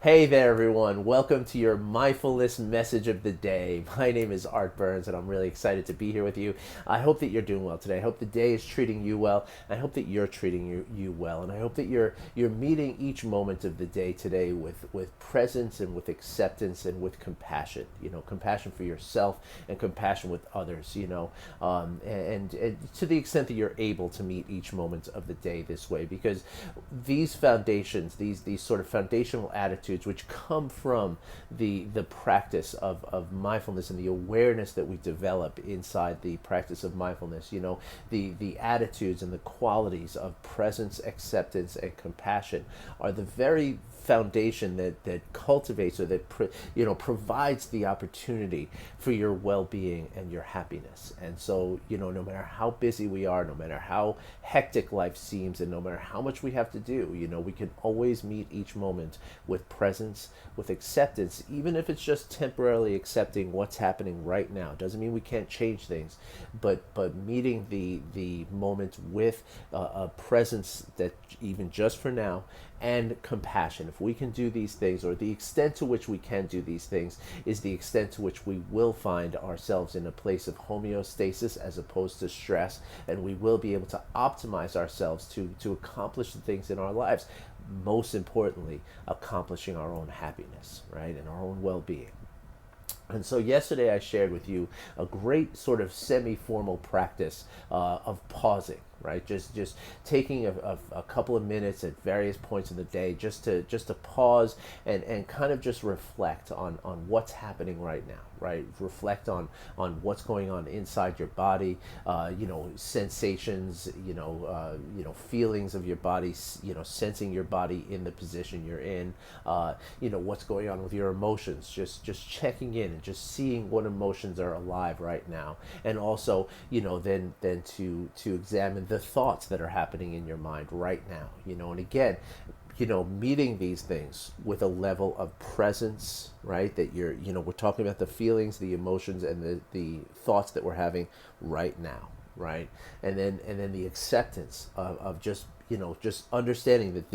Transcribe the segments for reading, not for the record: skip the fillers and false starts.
Hey there, everyone. Welcome to your mindfulness message of the day. My name is Art Burns, and I'm really excited to be here with you. I hope that you're doing well today. I hope the day is treating you well. I hope that you're treating you well, and I hope that you're meeting each moment of the day today with presence and with acceptance and with compassion. Compassion for yourself and compassion with others. And to the extent that you're able to meet each moment of the day this way, because these foundations, these sort of foundational attitudes which come from the practice of mindfulness and the awareness that we develop inside the practice of mindfulness, the attitudes and the qualities of presence, acceptance, and compassion are the very foundation that cultivates or that provides the opportunity for your well-being and your happiness. And so, no matter how busy we are, no matter how hectic life seems, and no matter how much we have to do, we can always meet each moment with presence, with acceptance, even if it's just temporarily accepting what's happening right now. Doesn't mean we can't change things, but meeting the moment with a presence that even just for now, and compassion. If we can do these things, or the extent to which we can do these things is the extent to which we will find ourselves in a place of homeostasis as opposed to stress, and we will be able to optimize ourselves to accomplish the things in our lives, most importantly accomplishing our own happiness, right, and our own well-being. And so yesterday I shared with you a great sort of semi-formal practice of pausing, right? Just taking a couple of minutes at various points in the day just to pause and kind of just reflect on what's happening right now, right? Reflect on what's going on inside your body, sensations, feelings of your body, sensing your body in the position you're in, what's going on with your emotions, just checking in and just seeing what emotions are alive right now, and also then to examine the thoughts that are happening in your mind right now, and again, meeting these things with a level of presence, right? That we're talking about the feelings, the emotions, and the thoughts that we're having right now, right? And then the acceptance of just understanding that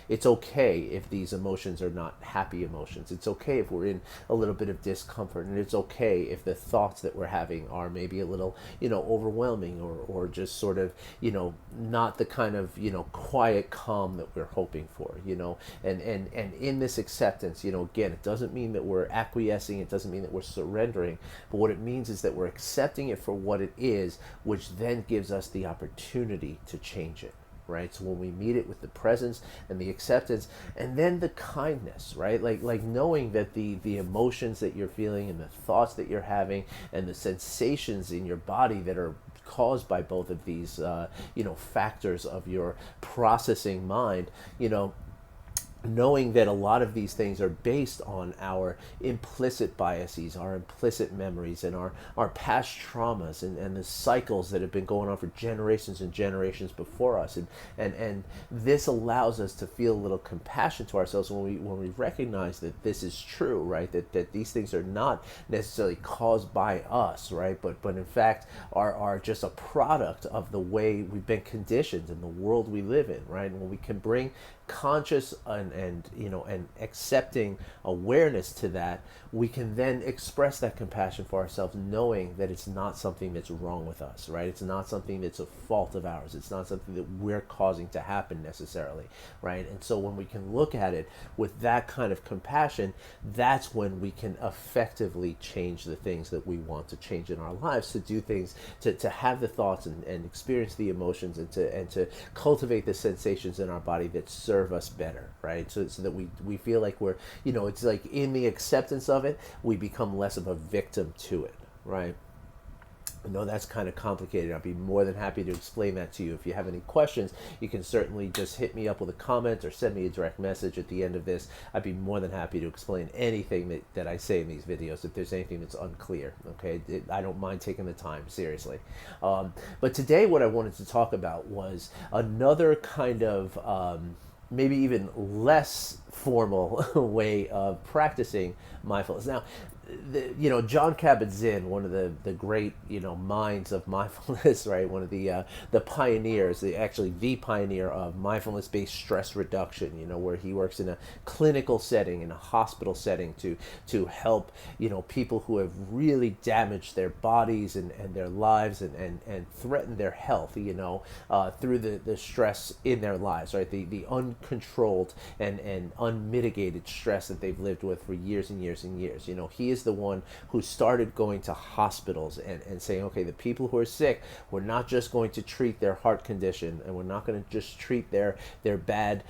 it's okay if these emotions are not happy emotions. It's okay if we're in a little bit of discomfort, and it's okay if the thoughts that we're having are maybe a little, overwhelming, or just sort of, not the kind of, quiet calm that we're hoping for, and in this acceptance, again, it doesn't mean that we're acquiescing, it doesn't mean that we're surrendering, but what it means is that we're accepting it for what it is, which then gives us the opportunity to change it. Right, so when we meet it with the presence and the acceptance, and then the kindness, right, like knowing that the emotions that you're feeling and the thoughts that you're having and the sensations in your body that are caused by both of these factors of your processing mind, knowing that a lot of these things are based on our implicit biases, our implicit memories, and our past traumas, and the cycles that have been going on for generations and generations before us. And this allows us to feel a little compassion to ourselves when we recognize that this is true, right? That these things are not necessarily caused by us, right? But in fact are just a product of the way we've been conditioned in the world we live in, right? And when we can bring conscious and accepting awareness to that, we can then express that compassion for ourselves, knowing that it's not something that's wrong with us, right? It's not something that's a fault of ours. It's not something that we're causing to happen necessarily, right? And so when we can look at it with that kind of compassion, that's when we can effectively change the things that we want to change in our lives, to do things, to have the thoughts and experience the emotions, and to cultivate the sensations in our body that serve us better, right? So that we feel like we're, it's like in the acceptance of it, we become less of a victim to it, right? I know that's kind of complicated. I'll be more than happy to explain that to you. If you have any questions, you can certainly just hit me up with a comment or send me a direct message at the end of this. I'd be more than happy to explain anything that I say in these videos if there's anything that's unclear, okay? I don't mind taking the time, seriously. But today what I wanted to talk about was another kind of maybe even less formal way of practicing mindfulness. Now, John Kabat-Zinn, one of the great minds of mindfulness, right? One of the pioneers, actually the pioneer of mindfulness-based stress reduction. Where he works in a clinical setting, in a hospital setting, to help people who have really damaged their bodies and their lives and threatened their health. Through the stress in their lives, right? The uncontrolled and unmitigated stress that they've lived with for years and years and years. He is the one who started going to hospitals and saying, okay, the people who are sick, we're not just going to treat their heart condition, and we're not going to just treat their bad,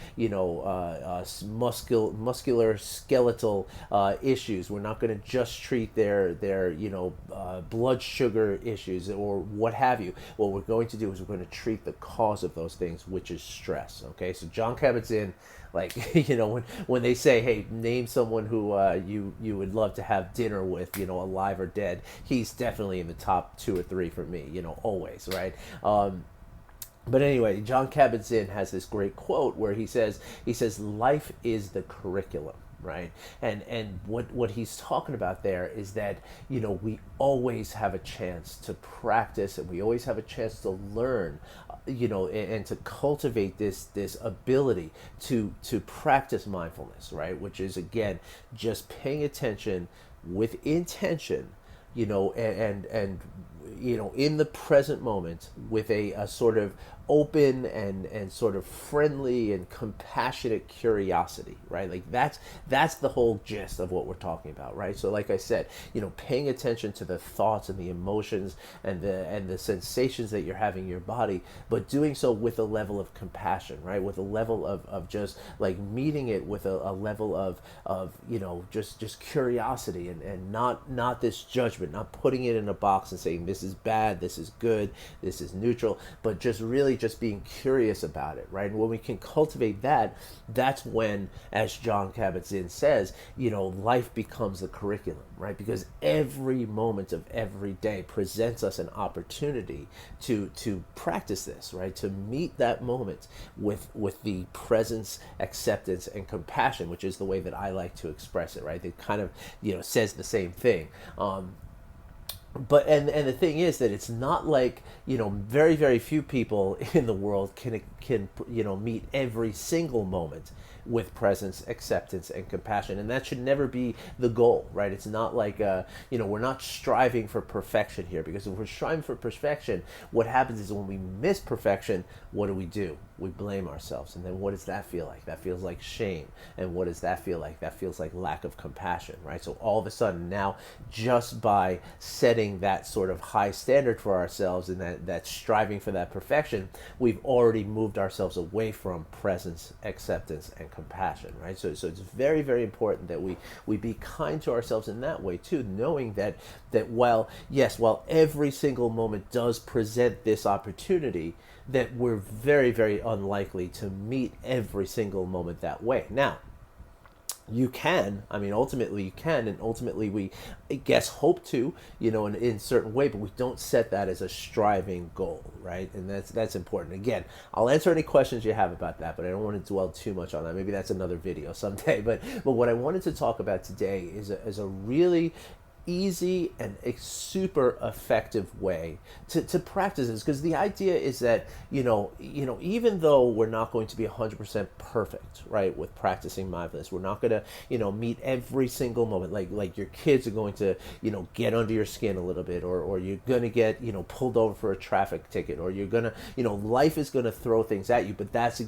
muscular skeletal issues. We're not going to just treat their blood sugar issues or what have you. What we're going to do is we're going to treat the cause of those things, which is stress. Okay, so John Kabat-Zinn, like when they say, hey, name someone who you would love to have dinner with, alive or dead, he's definitely in the top 2 or 3 for me, always, right? But anyway, John Kabat-Zinn has this great quote where he says life is the curriculum, right? And what he's talking about there is that we always have a chance to practice, and we always have a chance to learn, and to cultivate this ability to practice mindfulness, right? Which is, again, just paying attention with intention, and in the present moment with a sort of open and sort of friendly and compassionate curiosity, right? Like that's the whole gist of what we're talking about, right? So like I said, paying attention to the thoughts and the emotions and the sensations that you're having in your body, but doing so with a level of compassion, right? With a level of just like meeting it with a level of just curiosity and not this judgment, not putting it in a box and saying this is bad, this is good, this is neutral, but just really just being curious about it, right? And when we can cultivate that, that's when, as John Kabat-Zinn says, life becomes the curriculum, right? Because every moment of every day presents us an opportunity to practice this, right? To meet that moment with the presence, acceptance, and compassion, which is the way that I like to express it, right? It kind of says the same thing. But the thing is that it's not like very, very few people in the world can meet every single moment with presence, acceptance, and compassion, and that should never be the goal, right? It's not like we're not striving for perfection here, because if we're striving for perfection, what happens is when we miss perfection, what do? We blame ourselves, and then what does that feel like? That feels like shame. And what does that feel like? That feels like lack of compassion, right? So all of a sudden now, just by setting that sort of high standard for ourselves and that striving for that perfection, we've already moved ourselves away from presence, acceptance, and compassion, right? So it's very, very important that we be kind to ourselves in that way too, knowing that while every single moment does present this opportunity, that we're very, very unlikely to meet every single moment that way. Now, ultimately you can, and ultimately we, I guess, hope to, in a certain way, but we don't set that as a striving goal, right? And that's important. Again, I'll answer any questions you have about that, but I don't want to dwell too much on that. Maybe that's another video someday. But what I wanted to talk about today is a really easy and a super effective way to practice this, because the idea is that even though we're not going to be 100% perfect, right, with practicing mindfulness, we're not going to meet every single moment, like your kids are going to get under your skin a little bit, or you're going to get pulled over for a traffic ticket, or you're going to life is going to throw things at you. But that's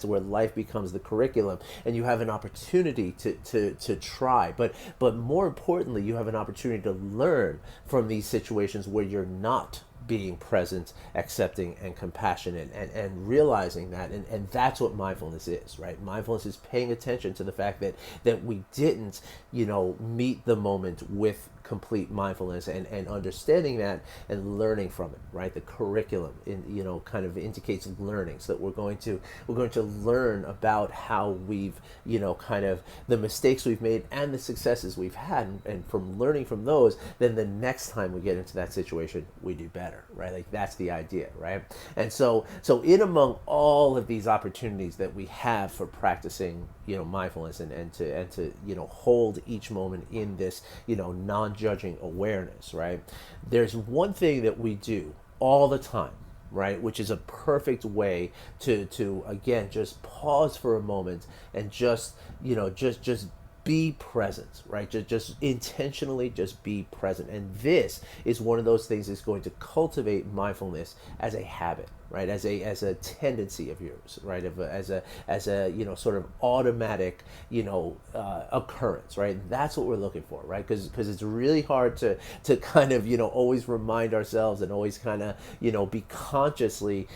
where life becomes the curriculum, and you have an opportunity to try, but more importantly, you have an opportunity to learn from these situations where you're not being present, accepting, and compassionate, and realizing that, and that's what mindfulness is, right? Mindfulness is paying attention to the fact that we didn't meet the moment with complete mindfulness, and understanding that and learning from it, right? The curriculum kind of indicates learning, so that we're going to learn about how we've kind of the mistakes we've made and the successes we've had, and from learning from those, then the next time we get into that situation, we do better, right? Like, that's the idea, right? And so in among all of these opportunities that we have for practicing mindfulness, and to hold each moment in this non-judging awareness, right? There's one thing that we do all the time, right, which is a perfect way to again just pause for a moment and just just be present, right? Just intentionally just be present. And this is one of those things that's going to cultivate mindfulness as a habit, right? As a tendency of yours, right? As a sort of automatic occurrence, right? And that's what we're looking for, right? Because it's really hard to kind of always remind ourselves and always kind of be consciously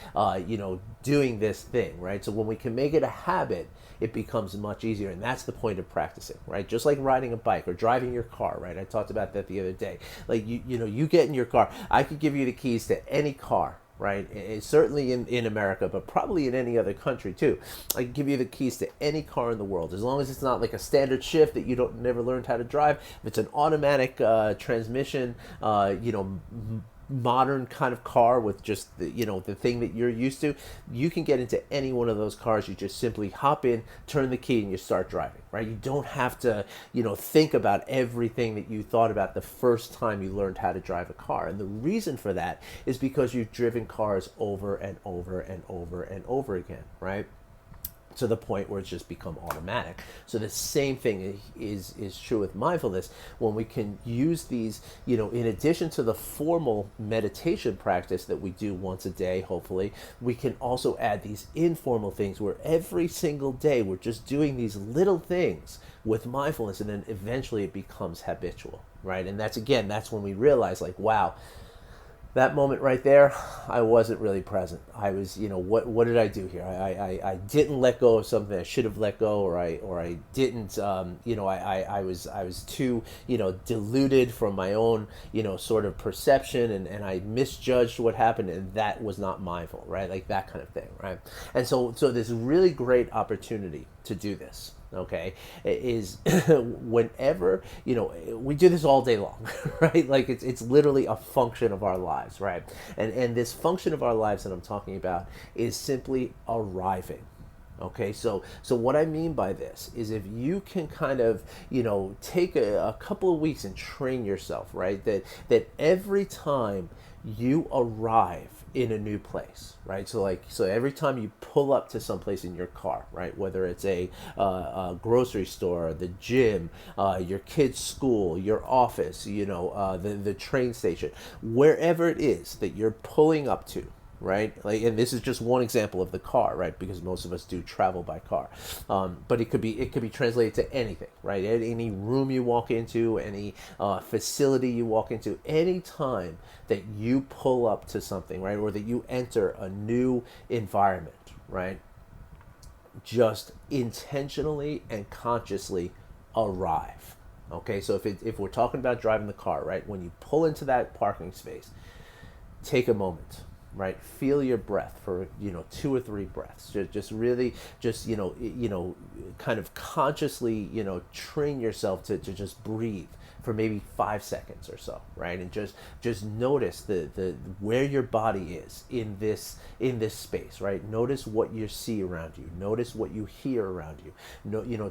doing this thing, right? So when we can make it a habit, it becomes much easier, and that's the point of practicing, right? Just like riding a bike or driving your car, right? I talked about that the other day. Like you get in your car. I could give you the keys to any car, right? Certainly in America, but probably in any other country too. I can give you the keys to any car in the world, as long as it's not like a standard shift that you never learned how to drive. If it's an automatic transmission, modern kind of car with just the thing that you're used to, you can get into any one of those cars. You just simply hop in, turn the key, and you start driving, right? You don't have to think about everything that you thought about the first time you learned how to drive a car. And the reason for that is because you've driven cars over and over and over and over again, right? To the point where it's just become automatic. So the same thing is true with mindfulness. When we can use these, in addition to the formal meditation practice that we do once a day, hopefully, we can also add these informal things where every single day we're just doing these little things with mindfulness, and then eventually it becomes habitual, right? And that's when we realize, like, wow, that moment right there, I wasn't really present. I was, what did I do here? I didn't let go of something I should have let go, or I didn't, I was too, deluded from my own, sort of perception, and I misjudged what happened, and that was not mindful, right? Like that kind of thing, right? And so there's a really great opportunity to do this. Okay, is whenever we do this all day long, right? Like it's literally a function of our lives, right? And this function of our lives that I'm talking about is simply arriving. Okay, so what I mean by this is, if you can kind of take a couple of weeks and train yourself, right, that every time you arrive in a new place, right? So every time you pull up to someplace in your car, right? Whether it's a grocery store, the gym, your kid's school, your office, the train station, wherever it is that you're pulling up to, right? Like, and this is just one example of the car, right? Because most of us do travel by car, but it could be translated to anything, right? Any room you walk into, any facility you walk into, any time that you pull up to something, right, or that you enter a new environment, right? Just intentionally and consciously arrive. Okay, so if we're talking about driving the car, right, when you pull into that parking space, take a moment, right? Feel your breath for 2 or 3 breaths. Just really, kind of consciously, train yourself to just breathe for maybe 5 seconds or so, right? And just notice the where your body is in this space, right? Notice what you see around you. Notice what you hear around you.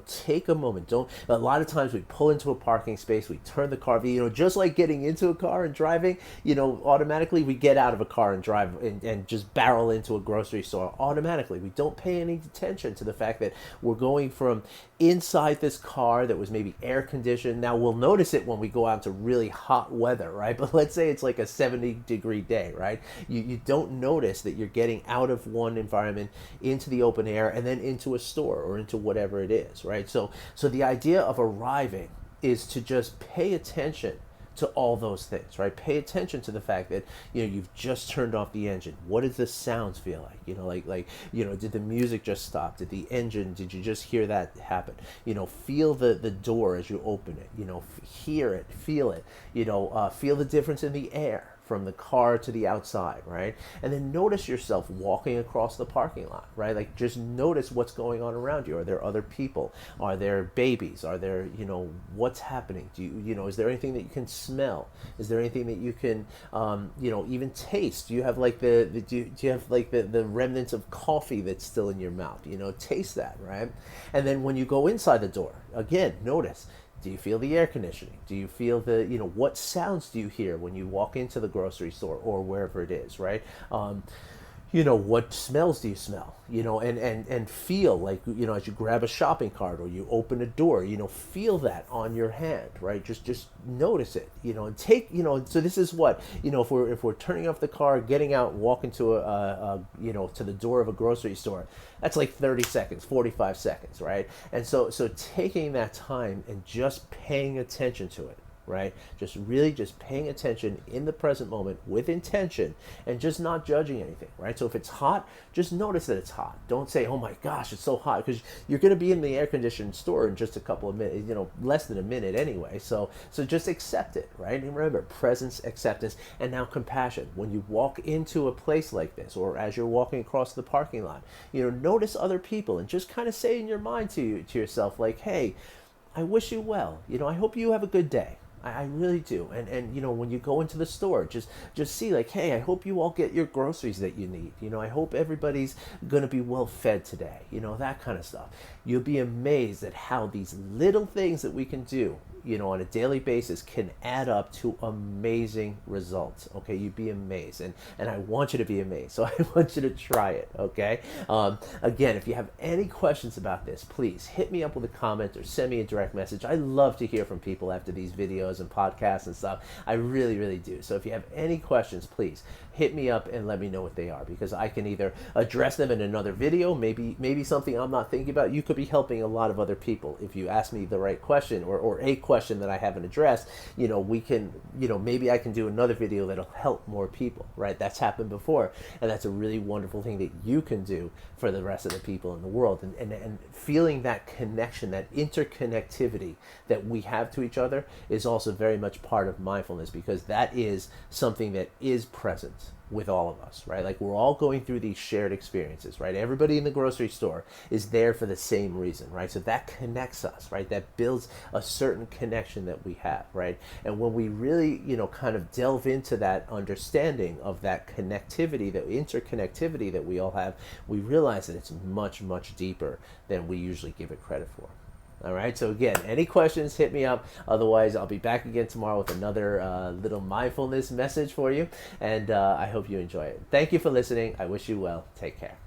Take a moment. A lot of times we pull into a parking space, we turn the car, just like getting into a car and driving, automatically we get out of a car and drive and just barrel into a grocery store automatically. We don't pay any attention to the fact that we're going from inside this car that was maybe air conditioned. Now we'll notice it when we go out to really hot weather, right? But let's say it's like a 70-degree day, right? You don't notice that you're getting out of one environment into the open air and then into a store or into whatever it is, right? So the idea of arriving is to just pay attention to all those things, right? Pay attention to the fact that, you've just turned off the engine. What does the sounds feel like? Did the music just stop? Did the engine, did you just hear that happen? Feel the door as you open it, hear it, feel it, feel the difference in the air from the car to the outside, right? And then notice yourself walking across the parking lot, right? Like, just notice what's going on around you. Are there other people? Are there babies? Are there, what's happening? Is there anything that you can smell? Is there anything that you can, even taste? Do you have like do you have like the remnants of coffee that's still in your mouth? Taste that, right? And then when you go inside the door, again, notice. Do you feel the air conditioning? Do you feel what sounds do you hear when you walk into the grocery store or wherever it is, right? What smells do you smell? And feel like, as you grab a shopping cart or you open a door, feel that on your hand, right? Just notice it, and take, so this is what, if we're turning off the car, getting out, walking to to the door of a grocery store, that's like 30 seconds, 45 seconds, right? And so taking that time and just paying attention to it, right? Just paying attention in the present moment with intention and just not judging anything, right? So if it's hot, just notice that it's hot. Don't say, oh my gosh, it's so hot, because you're going to be in the air conditioned store in just a couple of minutes, less than a minute anyway. So just accept it, right? And remember, presence, acceptance, and now compassion. When you walk into a place like this, or as you're walking across the parking lot, notice other people and just kind of say in your mind to yourself, like, hey, I wish you well. I hope you have a good day. I really do. And when you go into the store, just see, like, hey, I hope you all get your groceries that you need. I hope everybody's going to be well fed today. That kind of stuff. You'll be amazed at how these little things that we can do, on a daily basis can add up to amazing results. Okay, you'd be amazed, and I want you to be amazed. So I want you to try it. Okay. Again, if you have any questions about this, please hit me up with a comment or send me a direct message. I love to hear from people after these videos and podcasts and stuff. I really, really do. So if you have any questions, please hit me up and let me know what they are, because I can either address them in another video, maybe something I'm not thinking about. You could be helping a lot of other people if you ask me the right question, or a question that I haven't addressed. We can, maybe I can do another video that'll help more people, right? That's happened before, and that's a really wonderful thing that you can do for the rest of the people in the world. And feeling that connection, that interconnectivity that we have to each other is also very much part of mindfulness, because that is something that is present with all of us, right? Like, we're all going through these shared experiences, right? Everybody in the grocery store is there for the same reason, right? So that connects us, right? That builds a certain connection that we have, right? And when we really, kind of delve into that understanding of that connectivity, that interconnectivity that we all have, we realize that it's much, much deeper than we usually give it credit for. All right, so again, any questions, hit me up. Otherwise, I'll be back again tomorrow with another little mindfulness message for you, and I hope you enjoy it. Thank you for listening. I wish you well. Take care.